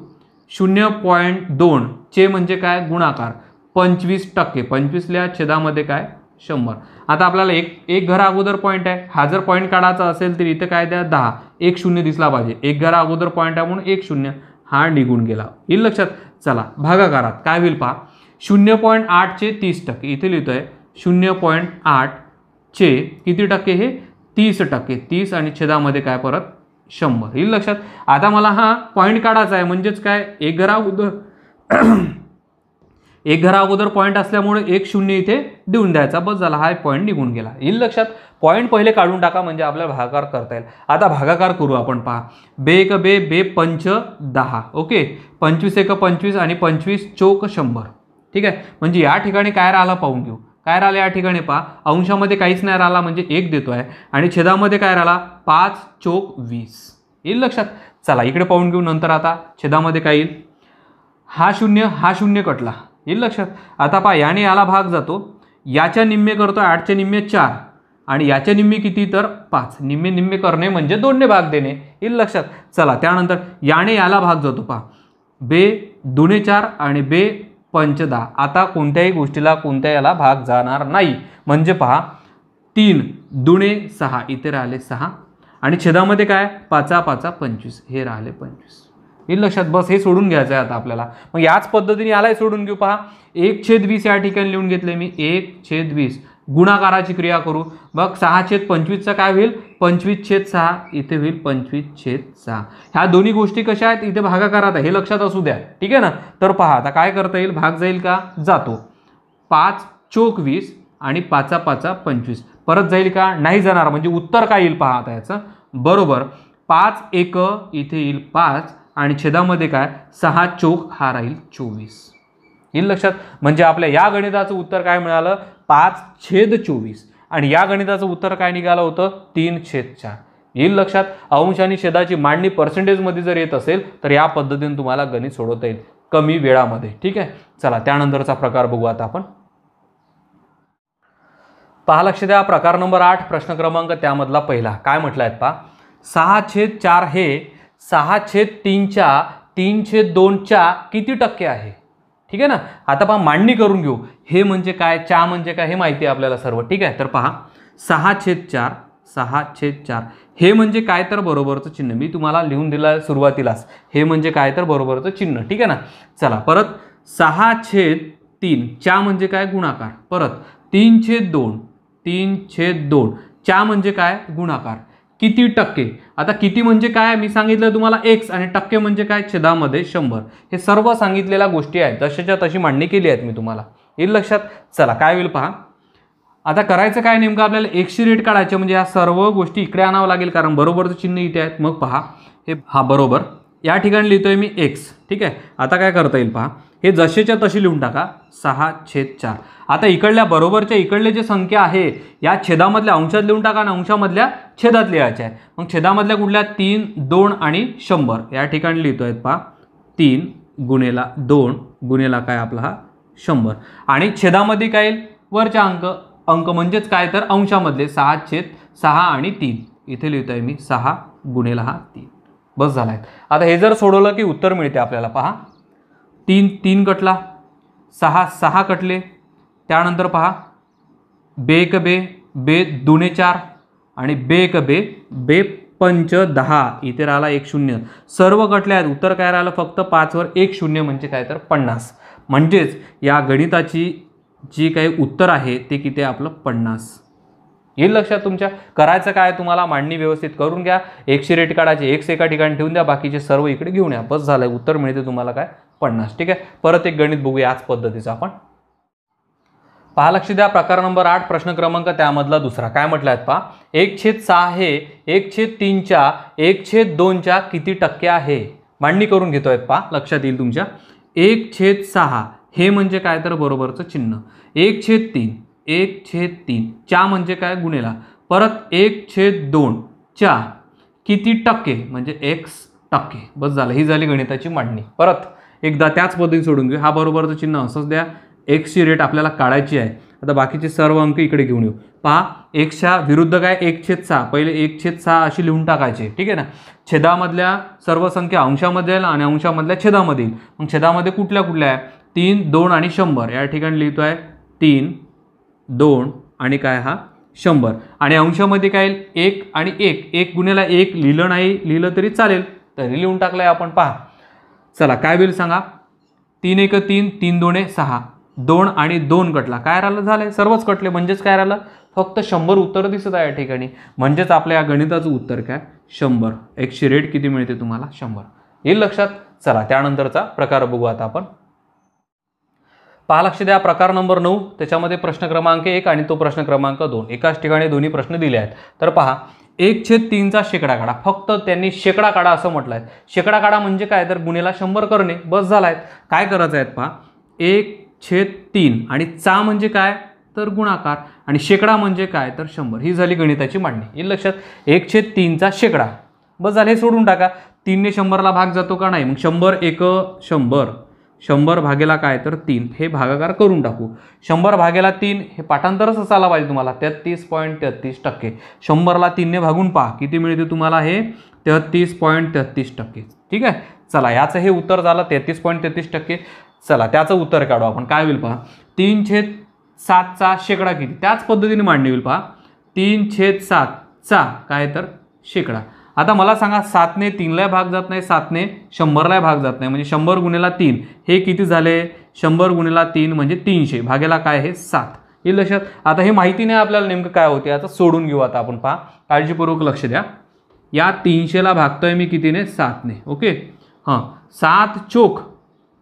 Speaker 1: 0.2 चे म्हणजे काय गुणाकार 25%. 25 लिहा छेदामध्ये काय 100. आता आपल्याला एक घरा अगोदर पॉईंट आहे. हा जर पॉईंट काढायचा असेल तर इथे काय द्या 10. 1 0 दिसला पाहिजे. एक घरा अगोदर पॉईंट आहे म्हणून 1 0 हा निघून गेला. येईल लक्षात. चला भागाकारात काय होईल पहा, 0.8 चे 30%. इथे लिहितोय 0.8 चे किती टक्के, हे 30%. 30 आणि छेदामध्ये काय परत 100. येईल लक्षात. आता मला हा पॉईंट काढायचा आहे म्हणजेच काय, एक घरा अगोदर पॉईंट असल्यामुळे 1 0 इथे देऊन द्यायचा. बस झाला, हा पॉईंट निघून गेला. येईल लक्षात. पॉईंट पहिले काढून टाका म्हणजे आपल्याला भागाकार करता येईल. आता भागाकार करू आपण. पहा 2 × 2 2 5 10. ओके. 25 × 1 25 आणि 25 चोक 100. ठीक आहे. म्हणजे या ठिकाणी काय राहिला पाहून घेऊ. काय राहिलं या ठिकाणी पहा, अंशामध्ये काहीच नाही राहिला म्हणजे 1 देतोय आणि छेदामध्ये काय राहिला 5 चोक 20. येईल लक्षात. चला इकडे पाहून घेऊ. नंतर आता छेदामध्ये काय येईल, हा 0 हा 0 कटला. येईल लक्षात. आता पहा याने याला भाग जातो. याच्या निम्मे करतो 8 चे निम्मे 4 आणि याच्या निम्मे किती तर 5. निम्मे निम्मे करणे म्हणजे 2 ने भाग देणे. येईल लक्षात. चला त्यानंतर याने याला भाग जातो. पहा 2 2 4 आणि 2 5 10. आता कोणत्याही गोष्टीला कोणत्या याला भाग जाणार नाही. म्हणजे पहा 3 2 6 इथे राहिले 6 आणि छेदामध्ये काय 5 5 25 हे राहिले 25. येईल लक्षात. बस हे सोडून घ्यायचं आहे आता आपल्याला. मग याच पद्धतीने यालाही सोडून घेऊ. पहा 1/20 या ठिकाणी लिहून घेतले मी. 1/20 गुणाकाराची क्रिया करू. मग 6/25चा काय होईल 25/6 इथे होईल 25/6. ह्या दोन्ही गोष्टी कशा आहेत इथे भागाकारात आहे हे लक्षात असू द्या. ठीक आहे ना. तर पहा आता काय करता येईल, भाग जाईल का जातो. 5 चोक 20 आणि 5 5 25 परत जाईल का नाही जाणार. म्हणजे उत्तर काय येईल पहा आता याचं बरोबर 5 1 इथे येईल 5 आणि छेदामध्ये काय 6 चोक हा राहील 24. येईल लक्षात. म्हणजे आपल्या या गणिताचं उत्तर काय मिळालं 5/24 आणि या गणिताचं उत्तर काय निघालं होतं 3/4. येईल लक्षात. अंश आणि छेदाची मांडणी पर्सेंटेजमध्ये जर येत असेल तर या पद्धतीने तुम्हाला गणित सोडवता येईल कमी वेळामध्ये. ठीक आहे. चला त्यानंतरचा प्रकार बघू आता आपण. पहा लक्ष द्या. प्रकार नंबर 8 प्रश्न क्रमांक त्यामधला पहिला काय म्हटलं आहे पहा 6/4 हे 6/3च्या 3/2च्या किती टक्के आहे? ठीक आहे ना. आता पहा मांडणी करून घेऊ. हे म्हणजे काय, च्या म्हणजे काय हे माहिती आहे आपल्याला सर्व. ठीक आहे. तर पहा 6/4 हे म्हणजे काय तर बरोबरचं चिन्ह मी तुम्हाला लिहून दिलं सुरुवातीलाच. हे म्हणजे काय तर बरोबरचं चिन्ह. ठीक आहे ना. चला परत 6/3 च्या म्हणजे काय गुणाकार. परत 3/2 च्या म्हणजे काय गुणाकार. किती टक्के. आता किती म्हणजे काय मी सांगितलं तुम्हाला x आणि टक्के म्हणजे काय छेदामध्ये 100. हे सर्व सांगितलेल्या गोष्टी आहेत. जशाच्या तशी मांडणी केली आहेत मी तुम्हाला. येईल लक्षात. चला काय होईल पहा. आता करायचं काय नेमकं आपल्याला एक्सची रेट काढायचे म्हणजे या सर्व गोष्टी इकडे आणावं लागेल कारण बरोबरचं चिन्ह इथे आहेत. मग पहा हे हा बरोबर या ठिकाणी लिहितोय मी x. ठीक आहे. आता काय करता येईल पहा हे जसेच्या तशी लिहून टाका 6/4. आता इकडल्या बरोबरच्या इकडले जे संख्या आहे या छेदामधल्या अंशात लिहून टाका आणि अंशामधल्या छेदात लिहायच्या आहे. मग छेदामधल्या कुठल्या 3, 2 आणि 100 या ठिकाणी लिहितोय पहा 3 गुणेला 2 गुणेला काय आपला हा 100 आणि छेदामध्ये काय येईल वरच्या अंक म्हणजेच काय तर अंशामधले 6/6 आणि 3 इथे लिहितोय मी 6 गुणेला हा 3. बस झालाय. आता हे जर सोडवलं की उत्तर मिळते आपल्याला. पहा 3 कटला 6 कटले. त्यानंतर पहा बेक बे दुणे 4 आणि बेक बे पंच 10 इथे राहिला 1 0 सर्व कटले आहेत. उत्तर काय राहिलं फक्त 5 वर 1 0 म्हणजे काय तर 50. म्हणजेच या गणिताची जी काही उत्तर आहे ते किती आपलं 50. येईल लक्षात तुमच्या. करायचं काय तुम्हाला मांडणी व्यवस्थित करून घ्या. एक्सची रेट काढायची x एका ठिकाणी ठेवून द्या बाकीचे सर्व इकडे घेऊन या. बस झालं. उत्तर मिळते तुम्हाला काय 50. ठीक आहे. परत एक गणित बघूया याच पद्धतीचं आपण. पहा लक्ष द्या. प्रकार नंबर 8 प्रश्न क्रमांक त्यामधला दुसरा काय म्हटलं आहेत पहा 1/6 हे 1/3च्या 1/2च्या किती टक्के आहे. मांडणी करून घेतोय पहा लक्षात येईल तुमच्या. 1/6 हे म्हणजे काय तर बरोबरचं चिन्ह. 1/3 च्या म्हणजे काय गुणेला. परत 1/2 च्या किती टक्के म्हणजे x टक्के. बस झालं. ही झाली गणिताची मांडणी. परत एकदा त्याच पद्धतीने सोडून घेऊ. हा बरोबरचं चिन्ह असंच द्या. एक्सची रेट आपल्याला काढायची आहे. आता बाकीचे सर्व अंक इकडे घेऊन येऊ. पहा एक्सच्या विरुद्ध काय 1/6 पहिले 1/6 अशी लिहून टाकायचे. ठीक आहे ना. छेदामधल्या सर्व संख्या अंशामध्ये येईल आणि अंशामधल्या छेदामध्ये येईल. मग छेदामध्ये कुठल्या कुठल्या आहे 3, 2 आणि 100 या ठिकाणी लिहितोय 3, 2 आणि काय हा 100 आणि अंशामध्ये काय येईल 1 आणि 1 गुणेला 1 लिहिलं नाही लिहिलं तरी चालेल तरी लिहून टाकलंय आपण. पहा चला काय होईल सांगा. 3 1 3 3 2 6 2 आणि 2 कटला काय राहिलं झालंय सर्वच कटले म्हणजेच काय राहिलं फक्त 100 उत्तर दिसत आहे या ठिकाणी. म्हणजेच आपल्या या गणिताचं उत्तर काय 100. एक्सची रेट किती मिळते तुम्हाला 100. येईल लक्षात. चला त्यानंतरचा प्रकार बघू आता आपण. पहा लक्ष द्या. प्रकार नंबर 9 त्याच्यामध्ये प्रश्न क्रमांक 1 आणि तो प्रश्न क्रमांक 2 एकाच ठिकाणी दोन्ही प्रश्न दिले आहेत. तर पहा 1/3चा शेकडा काढा. फक्त त्यांनी शेकडा काढा असं म्हटलं आहे. शेकडा काढा म्हणजे काय तर गुणेला 100 करणे. बस झालाय. काय करायचं आहे पहा 1/3 आणि चा म्हणजे काय तर गुणाकार आणि शेकडा म्हणजे काय तर 100. ही झाली गणिताची मांडणी. येईल लक्षात. 1/3चा शेकडा. बस झाले. सोडून टाका. 3 ने 100ला भाग जातो का नाही. मग 100 1 100 100 भागेला काय तर 3 हे भागाकार करून टाकू. 100 भागेला 3 हे पाठांतरच असायला पाहिजे तुम्हाला 33.33%. 100ला 3 ने भागून पहा किती मिळते तुम्हाला हे 33.33%. ठीक आहे. चला याचं हे उत्तर झालं 33.33%. चला त्याचं उत्तर काढू आपण. काय होईल पहा 3/7चा शेकडा किती. त्याच पद्धतीने मांडणी होईल पहा 3/7चा काय तर शेकडा. आता मला सांगा 7 ने 3ला भाग जात नाही 7 ने 100ला भाग जात नाही म्हणजे 100 गुणेला 3 हे किती झाले 100 गुणेला 3 म्हणजे 300 भागेला काय हे 7. येईल लक्षात. आता हे माहिती नाही आपल्याला नेमकं काय होते. आता सोडून घेऊ. आता आपण पहा काळजीपूर्वक लक्ष द्या. या 300ला भागतोय मी कितीने 7 ने. ओके. हां 7 चोक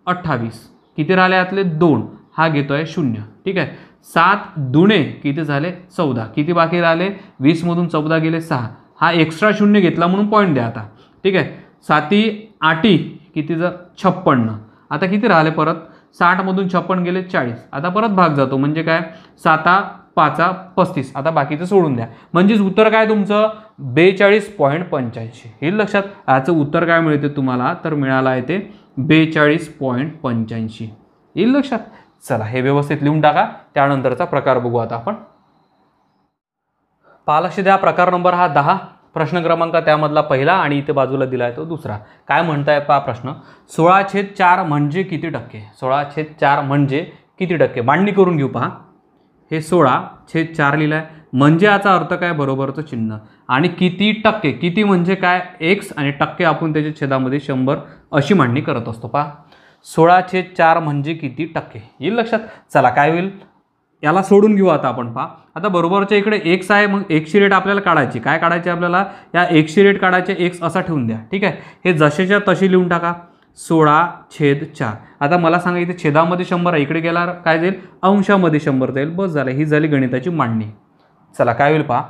Speaker 1: 28 किती राहिले यातले 2 हा घेतोय 0. ठीक आहे. 7 दुणे किती झाले 14 किती बाकी राहिले 20 मधून 14 गेले 6 हा एक्स्ट्रा 0 घेतला म्हणून पॉईंट द्या आता. ठीक आहे. 7 8 किती जर 56 आता किती राहिले परत 60 मधून 56 गेले 40 आता परत भाग जातो म्हणजे काय 7 5 35 आता बाकीचं सोडून द्या म्हणजेच उत्तर काय तुमचं 42.85. येईल लक्षात. याचं उत्तर काय मिळते तुम्हाला तर मिळालं आहे ते 42.85. येईल लक्षात. चला हे व्यवस्थित लिहून टाका. त्यानंतरचा प्रकार बघू आता आपण. पहा लक्ष द्या. प्रकार नंबर हा 10 प्रश्न क्रमांक त्यामधला पहिला आणि इथे बाजूला दिला आहे तो दुसरा. काय म्हणताय पहा प्रश्न, 16/4 म्हणजे किती टक्के? 16/4 म्हणजे किती टक्के? मांडणी करून घेऊ. पहा, हे 16/4 लिहिलं आहे म्हणजे याचा अर्थ काय? बरोबरचं चिन्ह. आणि किती टक्के, किती म्हणजे काय? x आणि टक्के आपण त्याच्या छेदामध्ये 100 अशी मांडणी करत असतो. पहा, 16/4 म्हणजे किती टक्के? येईल लक्षात. चला काय होईल, याला सोडून घेऊ आता आपण. पहा, आता बरोबरच्या इकडे x आहे, मग x ची रेट आपल्याला काढायची. काय काढायची आपल्याला? या x ची रेट काढायची. x असा ठेवून द्या. ठीक आहे, हे जसेच्या तशी लिहून टाका. 16/4. आता मला सांगा, इथे छेदामध्ये 100 आहे, इकडे गेल्यावर काय जाईल? अंशामध्ये 100 जाईल. बस झालं, ही झाली गणिताची मांडणी. चला काय होईल पहा,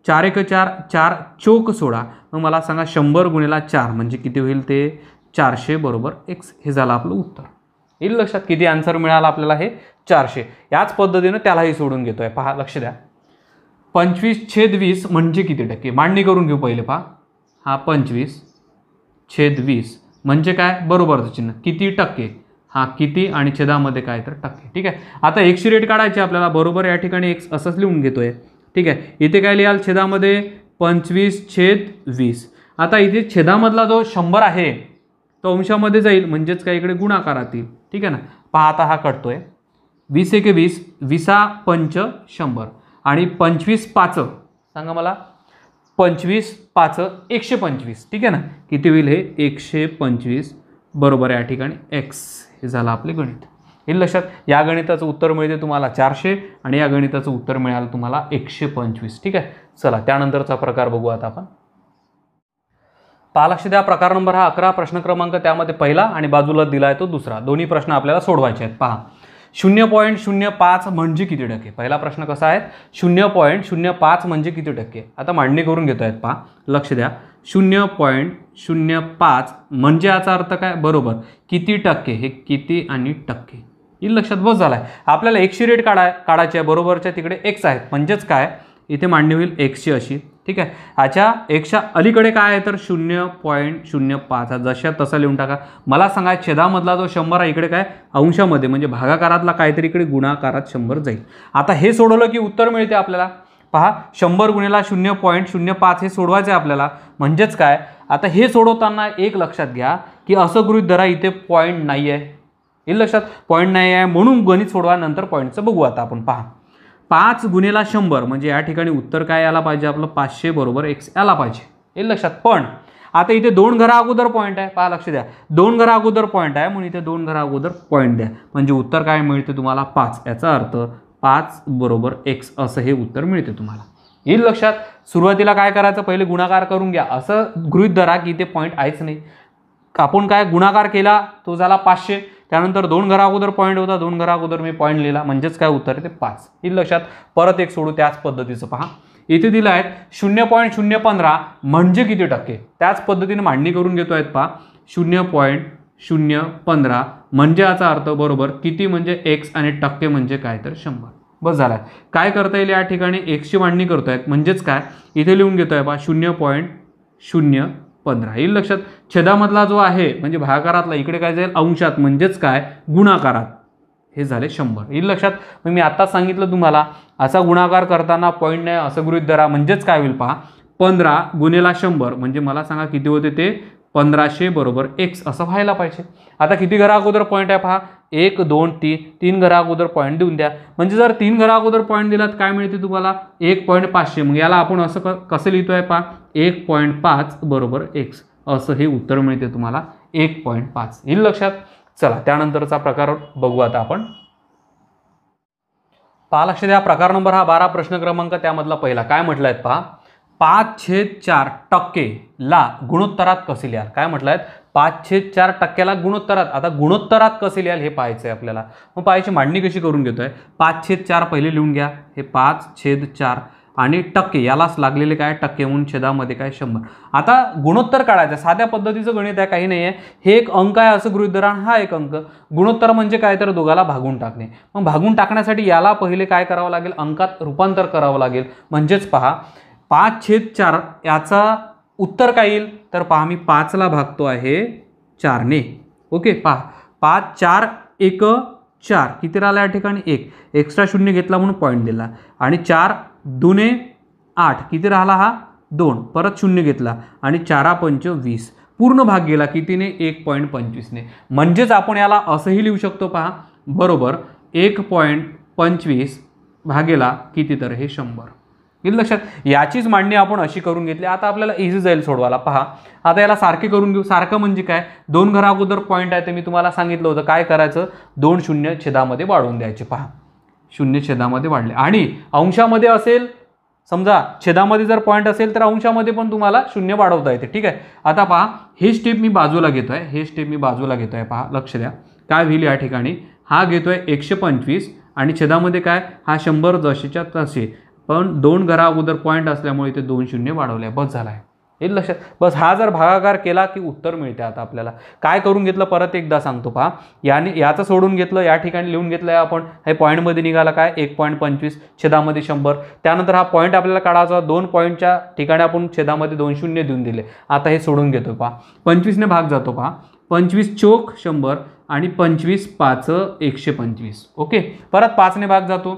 Speaker 1: 4 × 4 4 चोक 16. मग मला सांगा 100 × 4 म्हणजे किती होईल? ते 400 बरोबर x. हे झालं आपलं उत्तर. येईल लक्षात किती आन्सर मिळाला आपल्याला? हे 400. याच पद्धतीनं त्यालाही सोडून घेतोय. पहा, लक्ष द्या. 25/20 म्हणजे किती टक्के? मांडणी करून घेऊ पहिले. पहा, हा 25/20 म्हणजे काय? बरोबरचं चिन्ह. किती टक्के? हा किती आणि छेदामध्ये काय? तर टक्के. ठीक आहे, आता x ची रेट काढायची आपल्याला. बरोबर या ठिकाणी x असंच लिहून घेतोय. ठीक आहे, इथे काय लिहाल? छेदामध्ये 25/20. आता इथे छेदामधला जो 100 आहे तो अंशामध्ये जाईल, म्हणजेच काय? इकडे गुणाकारात येईल. ठीक आहे ना. पहा, आता हा कटतोय. 20 × 20 20×5 100 आणि 25/5 सांगा मला. 25/5 125. ठीक आहे ना. किती होईल? हे 125 बरोबर या ठिकाणी x. हे झालं आपले गणित. येईल लक्षात. या गणिताचं उत्तर मिळते तुम्हाला 400 आणि या गणिताचं उत्तर मिळालं तुम्हाला 125. ठीक आहे, चला त्यानंतरचा प्रकार बघू आता आपण. पहा, लक्ष द्या. प्रकार नंबर हा 11. प्रश्न क्रमांक त्यामध्ये पहिला आणि बाजूला दिला आहे तो दुसरा. दोन्ही प्रश्न आपल्याला सोडवायचे आहेत. पहा, 0.05 म्हणजे किती टक्के? पहिला प्रश्न कसा आहे? 0.05 म्हणजे किती टक्के? आता मांडणी करून घेतो आहेत. पहा, लक्ष द्या. 0.05 म्हणजे याचा अर्थ काय? बरोबर किती टक्के? हे किती आणि टक्के. येईल लक्षात. बस झालाय. आपल्याला x ची रेट काढायची आहे. बरोबरच्या तिकडे x आहेत, म्हणजेच काय? इथे मांडणी होईल x ची अशी. ठीक आहे, ह्याच्या x अलीकडे काय आहे? तर 0.05. जशा तसा लिहून टाका. मला सांगा, छेदामधला जो 100 आहे इकडे काय? अंशामध्ये म्हणजे भागाकारातला काहीतरी इकडे गुणाकारात 100 जाईल. आता हे सोडवलं की उत्तर मिळते आपल्याला. पहा, 100 × 0.05 हे सोडवायचं आहे आपल्याला. म्हणजेच काय? आता हे सोडवताना एक लक्षात घ्या की असं गृहीत धरा इथे पॉईंट नाही आहे. येईल लक्षात. पॉईंट नाही आहे म्हणून गणित सोडवानंतर पॉईंटचं बघू आता आपण. पहा, 5 × 100 म्हणजे या ठिकाणी उत्तर काय यायला पाहिजे? आपलं 500 बरोबर x यायला पाहिजे. येईल लक्षात. पण आता इथे 2 घरा अगोदर पॉईंट आहे. पहा, लक्ष द्या. 2 घरा अगोदर पॉईंट आहे म्हणून इथे 2 घरा अगोदर पॉईंट द्या. म्हणजे उत्तर काय मिळते तुम्हाला? 5. याचा अर्थ 5 बरोबर x असं हे उत्तर मिळते तुम्हाला. येईल लक्षात. सुरुवातीला काय करायचं? पहिले गुणाकार करून घ्या. असं गृहीत धरा की इथे पॉईंट आहेच नाही. आपण काय गुणाकार केला तो झाला 500. त्यानंतर 2 घरा अगोदर पॉईंट होता, 2 घरा अगोदर मी पॉईंट लिहिला, म्हणजेच काय उत्तर आहे ते 5. येईल लक्षात. परत एक सोडू त्याच पद्धतीचं. पहा, इथे दिलं आहे 0.015 म्हणजे किती टक्के? त्याच पद्धतीने मांडणी करून घेतो आहेत. पहा, 0.015 म्हणजे याचा अर्थ बरोबर किती म्हणजे x आणि टक्के म्हणजे काय? तर 100. बस झाला. काय करता येईल? या ठिकाणी x ची मांडणी करतोय म्हणजेच काय? इथे लिहून घेतोय. पहा, 0.015. येईल लक्षात. छेदामधला जो आहे म्हणजे भागाकारातला इकडे काय जाईल? अंशात म्हणजेच काय? गुणाकारात. हे झाले 100. येईल लक्षात. मग मी आत्ताच सांगितलं तुम्हाला असा गुणाकार करताना पॉईंट नाही असं गृहीत धरा. म्हणजेच काय होईल? पहा, 15 × 100 म्हणजे मला सांगा किती होते ते? 1500 बरोबर x असं व्हायला पाहिजे. आता किती घरा अगोदर पॉईंट आहे? पहा, 1 2 3 3 घरा अगोदर पॉईंट देऊन द्या. म्हणजे जर 3 घरा अगोदर पॉईंट दिलात काय मिळते तुम्हाला? 1.500. मग याला आपण असं कसं लिहितोय? पहा, 1.5 बरोबर x असं हे उत्तर मिळते तुम्हाला 1.5. येईल लक्षात. चला त्यानंतरचा प्रकार बघू आता आपण. पहा, लक्ष द्या. प्रकार नंबर हा 12. प्रश्न क्रमांक त्यामधला पहिला. काय म्हटलं आहे? पहा, 5/4 टक्के ला गुणोत्तरात कसे लिहाल? काय म्हटलं आहे? 5/4 टक्क्याला गुणोत्तरात. आता गुणोत्तरात कसे लिहाल हे पाहायचं आहे आपल्याला. मग पाहायची मांडणी कशी करून घेतोय? 5/4 पहिले लिहून घ्या. हे 5/4 आणि टक्के यालाच लागलेले काय? टक्के म्हणून छेदामध्ये काय? 100. आता गुणोत्तर काढायचं. साध्या पद्धतीचं गणित आहे, काही नाही आहे. हे एक अंक आहे असं गृहीत धरा, हा एक अंक. गुणोत्तर म्हणजे काय? तर दोघाला भागून टाकणे. मग भागून टाकण्यासाठी याला पहिले काय करावं लागेल? अंकात रूपांतर करावं लागेल. म्हणजेच पहा, 5/4 याचा उत्तर काय येईल? तर पहा, मी 5 ला भागतो आहे 4 ने. ओके, पहा 5 4 1 4 किती राहिला या ठिकाणी? 1. एक्स्ट्रा शून्य घेतला म्हणून पॉईंट दिला. आणि 4 2 8 किती राहिला? हा 2, परत 0 घेतला आणि 4 पंच 20, पूर्ण भाग गेला कितीने 1.25ने. म्हणजेच आपण याला असंही लिहू शकतो पहा, बरोबर 1.25 भागेला किती, तर हे 100. येईल लक्षात. याचीच मांडणी आपण अशी करून घेतली. आता आपल्याला इझी जाईल सोडवायला. पहा आता याला सारखे करून घेऊ. सारखं म्हणजे काय, 2 घरा अगोदर पॉईंट आहे, ते मी तुम्हाला सांगितलं होतं काय करायचं, 2 शून्य छेदामध्ये वाढवून द्यायचे. पहा 0 छेदामध्ये वाढले आणि अंशामध्ये असेल, समजा छेदामध्ये जर पॉईंट असेल तर अंशामध्ये पण तुम्हाला 0 वाढवता येते. ठीक आहे. आता पहा हे स्टेप मी बाजूला घेतोय, पहा लक्ष द्या काय होईल या ठिकाणी. हा घेतोय 125 आणि छेदामध्ये काय, हा 100 जशीच्या तसे, पण 2 घरा अगोदर पॉईंट असल्यामुळे इथे 2 शून्य वाढवले. बस झालाय. येईल लक्षात. बस हा जर भागाकार केला की उत्तर मिळते. आता आपल्याला काय करून घेतलं परत एकदा सांगतो. पहा याचं सोडून घेतलं, या ठिकाणी लिहून घेतलंय आपण. हे पॉईंटमध्ये निघाला काय 1.25 छेदामध्ये 100. त्यानंतर हा पॉईंट आपल्याला काढायचा, 2 पॉईंटच्या ठिकाणी आपण छेदामध्ये 2 शून्य देऊन दिले. आता हे सोडून घेतो. पहा 25 ने भाग जातो. पहा 25 चोक 100 आणि 25 पाच 125. ओके. परत 5 ने भाग जातो,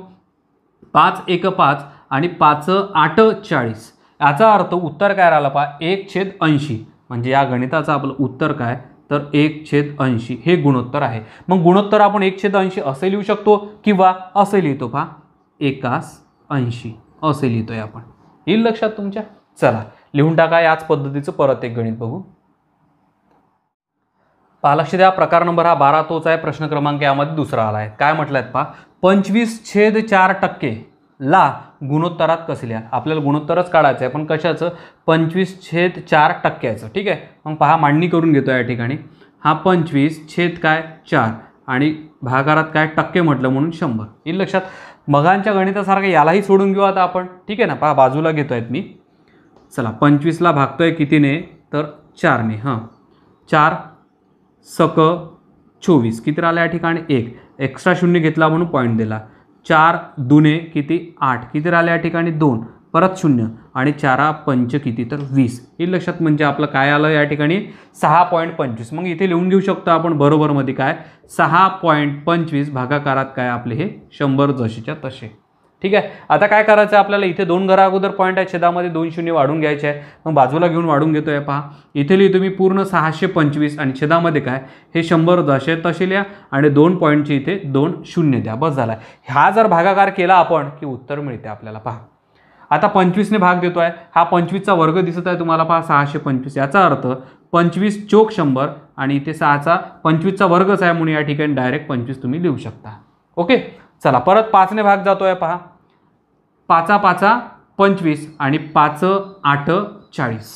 Speaker 1: 5 एक 5 आणि 5 8 40. याचा अर्थ उत्तर काय राहिला पहा 1/80. म्हणजे या गणिताचं आपलं उत्तर काय, तर 1/80 हे गुणोत्तर आहे. मग गुणोत्तर आपण 1/80 असे लिहू शकतो किंवा असे लिहितो. पहा 1/80 असे लिहितोय आपण. येईल लक्षात तुमच्या. चला लिहून टाका. याच पद्धतीचं परत एक गणित बघू. पहा लक्ष द्या. प्रकार नंबर हा 12 तोच आहे. प्रश्न क्रमांक यामध्ये दुसरा आला आहे. काय म्हटलं आहे पहा, 25/4% ला गुणोत्तरात कसे लिहा. आपल्याला गुणोत्तरच काढायचं आहे, पण कशाचं, 25/4%. ठीक आहे. मग पहा मांडणी करून घेतो या ठिकाणी. हा 25/4 आणि भागाकारात काय टक्के म्हटलं म्हणून 100. येईल लक्षात. मगांच्या गणितासारखं यालाही सोडून घेऊ आता आपण. ठीक आहे ना. पहा बाजूला घेतोय मी. चला 25ला भागतोय कितीने, तर 4ने. हां 4 सक 24 किती राहिला या ठिकाणी 1. एक्स्ट्रा शून्य घेतला म्हणून पॉईंट दिला. 4 दुने किती 8 किती राहिले या ठिकाणी 2, परत 0 आणि 4 पंच किती, तर 20. हे लक्षात. म्हणजे आपलं काय आलं या ठिकाणी 6.25. मग इथे लिहून घेऊ शकतो आपण बरोबरमध्ये काय 6.25 भागाकारात काय आपले हे 100 जशीच्या तसे. ठीक आहे. आता काय करायचं आपल्याला, इथे 2 घरा अगोदर पॉईंट आहे, छेदामध्ये 2 शून्य वाढून घ्यायचे आहे. मग बाजूला घेऊन वाढून घेतोय. पहा इथे लिहितो मी पूर्ण 625 आणि छेदामध्ये काय हे 100 जसे तसे लिहा आणि 2 पॉईंटचे इथे 2 शून्य द्या. बस झाला. हा जर भागाकार केला आपण की उत्तर मिळते आपल्याला. पहा आता 25 ने भाग देतोय. हा 25चा वर्ग दिसत आहे तुम्हाला. पहा 625. याचा अर्थ 25 चोक 100 आणि इथे 6चा 25चा वर्गच आहे म्हणून या ठिकाणी डायरेक्ट 25 तुम्ही लिहू शकता. ओके. चला परत 5 ने भाग जातोय. पहा 5 5 25 आणि 5 8 40.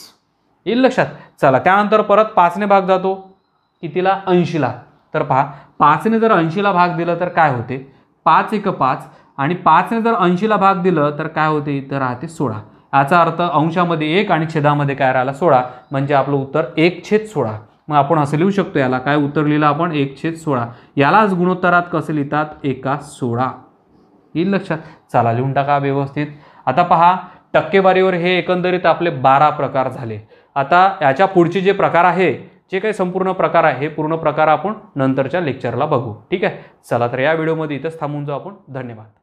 Speaker 1: येईल लक्षात. चला त्यानंतर परत 5 ने भाग जातो कितीला 80ला. तर पहा 5 ने जर 80ला भाग दिलं तर काय होते, 5 एक 5 आणि 5 ने जर 80ला भाग दिलं तर काय होते, इथं राहते 16. याचा अर्थ अंशामध्ये 1 आणि छेदामध्ये काय राहिला 16. म्हणजे आपलं उत्तर 1/16. मग आपण असं लिहू शकतो. याला काय उत्तर लिहिलं आपण 1/16. यालाच गुणोत्तरात कसं लिहितात 1/16. येईल लक्षात. चला लिहून टाका व्यवस्थित. आता पहा टक्केवारीवर हे एकंदरीत आपले 12 प्रकार झाले. आता याच्या पुढचे जे प्रकार आहे, जे काही संपूर्ण प्रकार आहे, हे पूर्ण प्रकार आपण नंतरच्या लेक्चरला बघू. ठीक आहे. चला तर या व्हिडिओमध्ये इथंच थांबून जाऊ आपण. धन्यवाद.